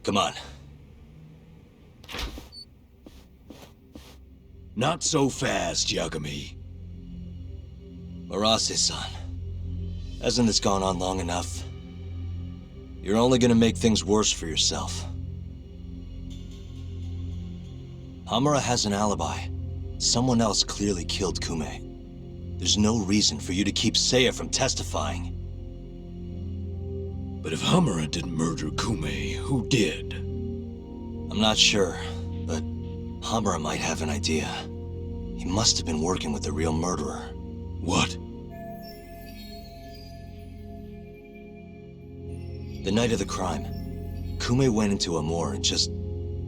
Come on. Not so fast, Yagami. Arase-san, hasn't this gone on long enough? You're only gonna make things worse for yourself. Hamura has an alibi. Someone else clearly killed Kume. There's no reason for you to keep Seiya from testifying. But if Hamura didn't murder Kume, who did? I'm not sure, but Hamura might have an idea. He must have been working with the real murderer. What? The night of the crime, Kume went into a moor and just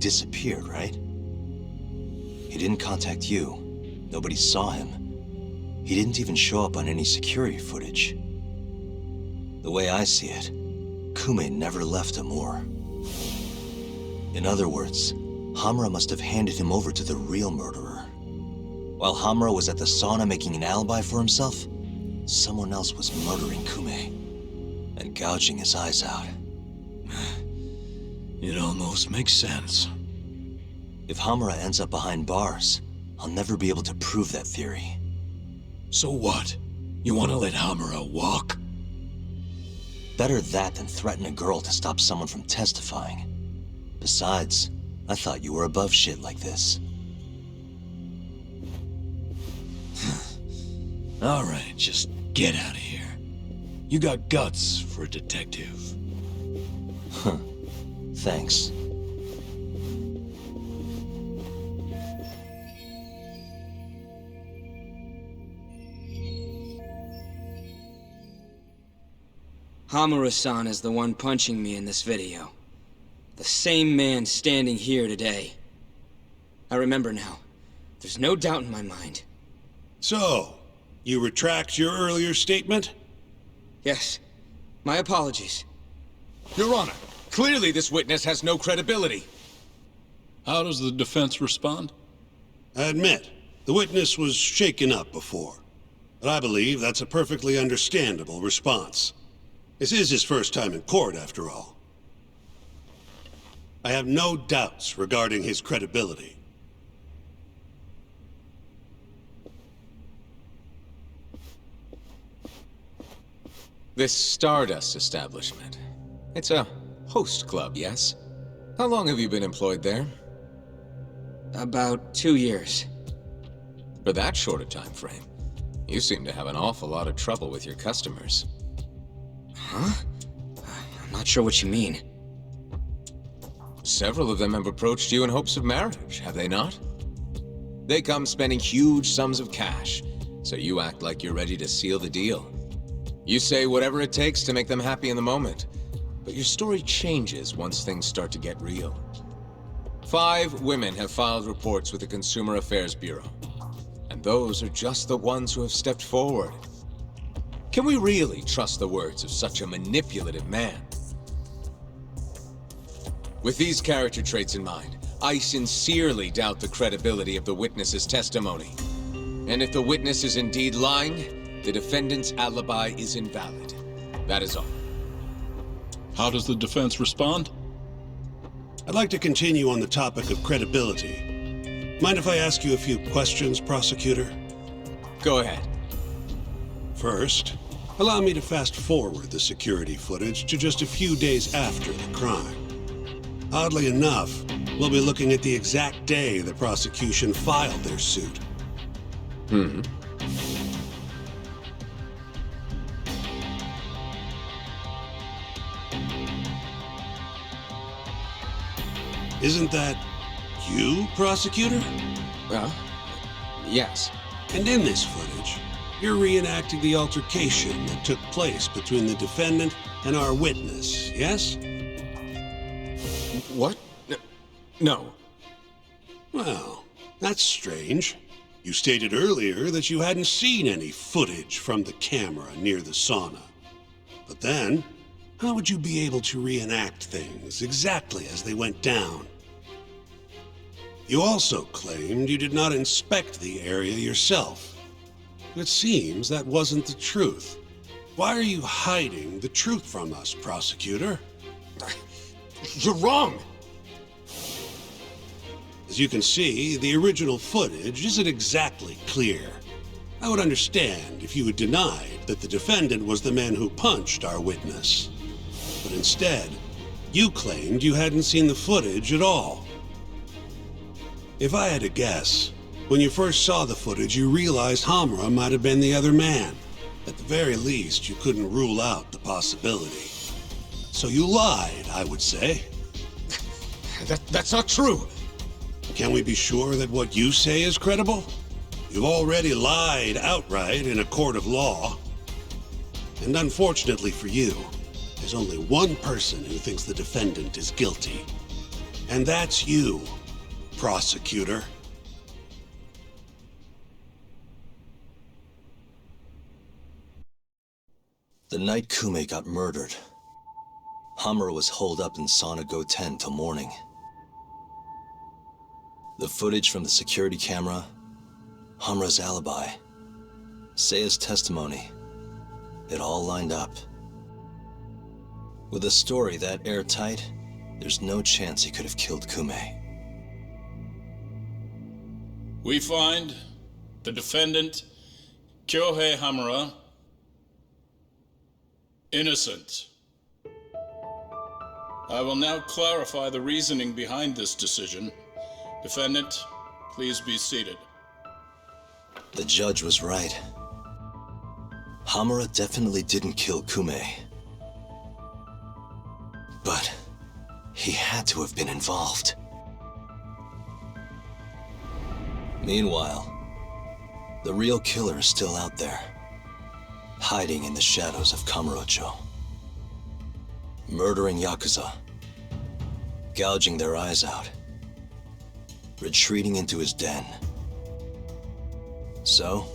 disappeared, right? He didn't contact you. Nobody saw him. He didn't even show up on any security footage. The way I see it, Kume never left a moor. In other words, Hamura must have handed him over to the real murderer. While Hamura was at the sauna making an alibi for himself, someone else was murdering Kume and gouging his eyes out. It almost makes sense. If Hamura ends up behind bars, I'll never be able to prove that theory. So what? You want to let Hamura walk? Better that than threaten a girl to stop someone from testifying. Besides, I thought you were above shit like this. All right, just get out of here. You got guts for a detective. Huh. Thanks. Hamura-san is the one punching me in this video. The same man standing here today. I remember now. There's no doubt in my mind. So, you retract your earlier statement? Yes. My apologies. Your Honor, clearly this witness has no credibility. How does the defense respond? I admit, the witness was shaken up before. But I believe that's a perfectly understandable response. This is his first time in court, after all. I have no doubts regarding his credibility. This Stardust establishment. It's a host club, yes? How long have you been employed there? About 2 years. For that short a time frame, you seem to have an awful lot of trouble with your customers. Huh? I'm not sure what you mean. Several of them have approached you in hopes of marriage, have they not? They come spending huge sums of cash, so you act like you're ready to seal the deal. You say whatever it takes to make them happy in the moment, but your story changes once things start to get real. 5 women have filed reports with the Consumer Affairs Bureau, and those are just the ones who have stepped forward. Can we really trust the words of such a manipulative man? With these character traits in mind, I sincerely doubt the credibility of the witness's testimony. And if the witness is indeed lying, the defendant's alibi is invalid. That is all. How does the defense respond? I'd like to continue on the topic of credibility. Mind if I ask you a few questions, prosecutor? Go ahead. First, allow me to fast forward the security footage to just a few days after the crime. Oddly enough, we'll be looking at the exact day the prosecution filed their suit. Isn't that you, prosecutor? Well, yes. And in this footage, you're reenacting the altercation that took place between the defendant and our witness, yes? What? No. Well, that's strange. You stated earlier that you hadn't seen any footage from the camera near the sauna. But then, how would you be able to reenact things exactly as they went down? You also claimed you did not inspect the area yourself. It seems that wasn't the truth. Why are you hiding the truth from us, prosecutor? You're wrong! As you can see, the original footage isn't exactly clear. I would understand if you had denied that the defendant was the man who punched our witness. But instead, you claimed you hadn't seen the footage at all. If I had to guess, when you first saw the footage, you realized Hamura might have been the other man. At the very least, you couldn't rule out the possibility. So you lied, I would say. That's not true! Can we be sure that what you say is credible? You've already lied outright in a court of law. And unfortunately for you, there's only one person who thinks the defendant is guilty. And that's you, prosecutor. The night Kume got murdered, Hamura was holed up in Sauna Go 10 till morning. The footage from the security camera, Hamura's alibi, Seiya's testimony, it all lined up. With a story that airtight, there's no chance he could have killed Kume. We find the defendant, Kyohei Hamura, innocent. I will now clarify the reasoning behind this decision. Defendant, please be seated. The judge was right. Hamura definitely didn't kill Kume. But he had to have been involved. Meanwhile, the real killer is still out there, hiding in the shadows of Kamurocho, murdering Yakuza, gouging their eyes out, retreating into his den. So,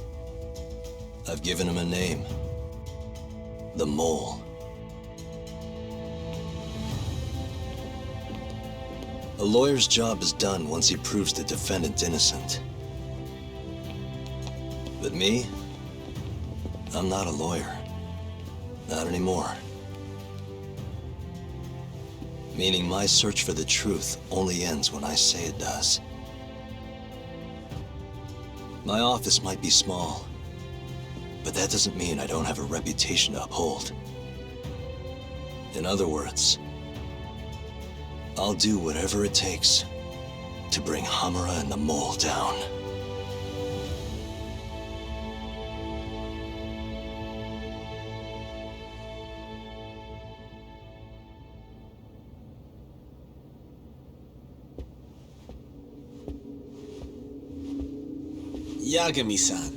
I've given him a name. The Mole. A lawyer's job is done once he proves the defendant innocent. But me? I'm not a lawyer. Not anymore. Meaning my search for the truth only ends when I say it does. My office might be small, but that doesn't mean I don't have a reputation to uphold. In other words, I'll do whatever it takes to bring Hamura and the Mole down. Yagami-san,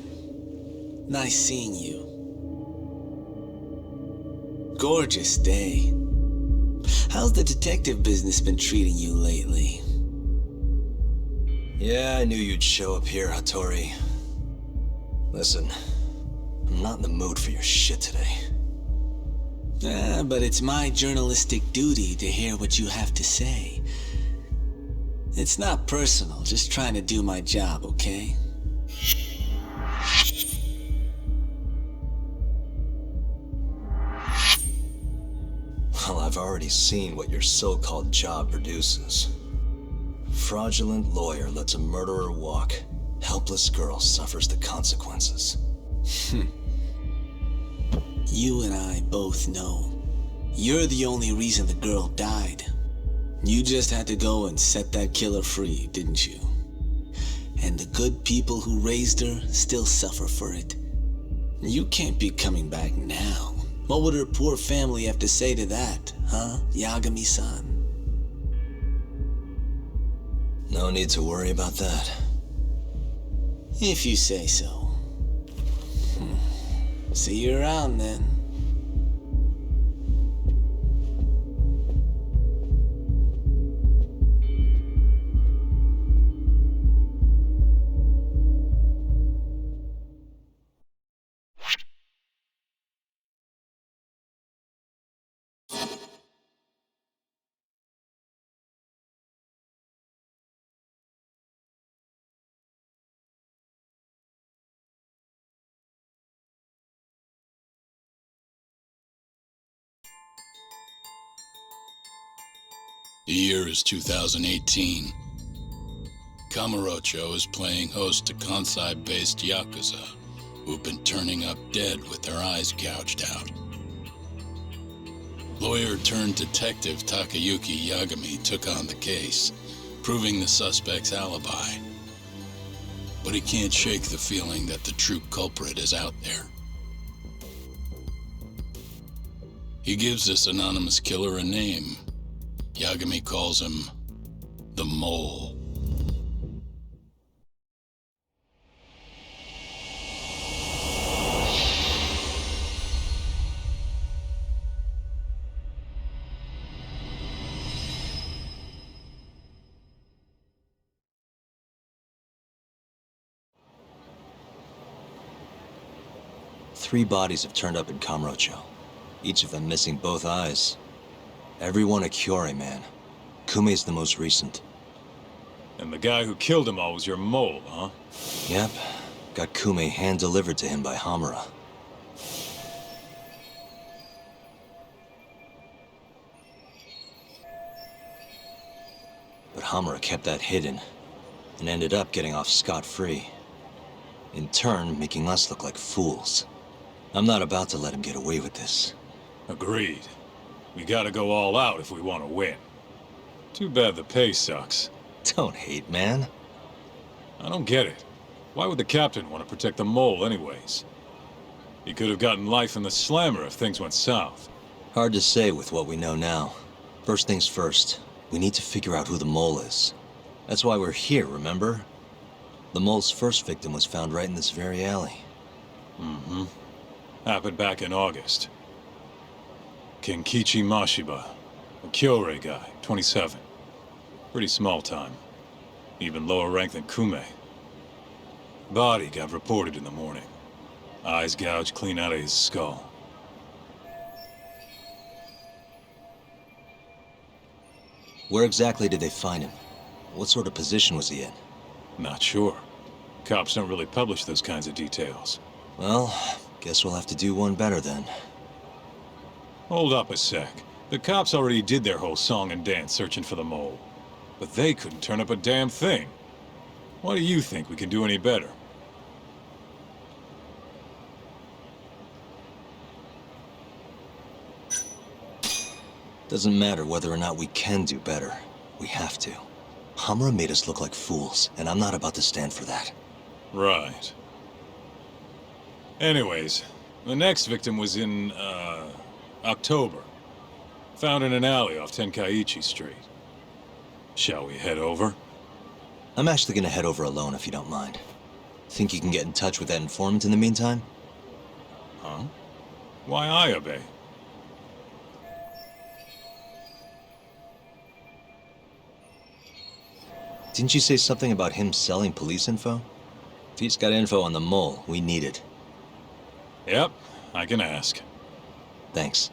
nice seeing you. Gorgeous day. How's the detective business been treating you lately? Yeah, I knew you'd show up here, Hattori. Listen, I'm not in the mood for your shit today. But it's my journalistic duty to hear what you have to say. It's not personal, just trying to do my job, okay? Well, I've already seen what your so-called job produces. Fraudulent lawyer lets a murderer walk. Helpless girl suffers the consequences. You and I both know. You're the only reason the girl died. You just had to go and set that killer free, didn't you? And the good people who raised her still suffer for it. You can't be coming back now. What would her poor family have to say to that, huh, Yagami-san? No need to worry about that. If you say so. See you around then. The year is 2018. Kamurocho is playing host to Kansai-based Yakuza, who've been turning up dead with their eyes gouged out. Lawyer-turned-detective Takayuki Yagami took on the case, proving the suspect's alibi. But he can't shake the feeling that the true culprit is out there. He gives this anonymous killer a name. Yagami calls him the Mole. Three bodies have turned up in Kamurocho, each of them missing both eyes. Everyone a Kyorei man. Kume's the most recent. And the guy who killed him all was your mole, huh? Yep. Got Kume hand-delivered to him by Hamura. But Hamura kept that hidden, and ended up getting off scot-free. In turn, making us look like fools. I'm not about to let him get away with this. Agreed. We gotta go all out if we want to win. Too bad the pay sucks. Don't hate, man. I don't get it. Why would the captain want to protect the mole anyways? He could have gotten life in the slammer if things went south. Hard to say with what we know now. First things first, we need to figure out who the mole is. That's why we're here, remember? The mole's first victim was found right in this very alley. Mm-hmm. Happened back in August. Kenkichi Mashiba, a Kyorei guy, 27. Pretty small time. Even lower rank than Kume. Body got reported in the morning. Eyes gouged clean out of his skull. Where exactly did they find him? What sort of position was he in? Not sure. Cops don't really publish those kinds of details. Well, guess we'll have to do one better then. Hold up a sec. The cops already did their whole song and dance searching for the mole. But they couldn't turn up a damn thing. Why do you think we can do any better? Doesn't matter whether or not we can do better. We have to. Hamura made us look like fools, and I'm not about to stand for that. Right. Anyways, the next victim was in, October. Found in an alley off Tenkaichi Street. Shall we head over? I'm actually gonna head over alone if you don't mind. Think you can get in touch with that informant in the meantime? Huh? Why I obey? Didn't you say something about him selling police info? If he's got info on the mole, we need it. Yep, I can ask. Thanks.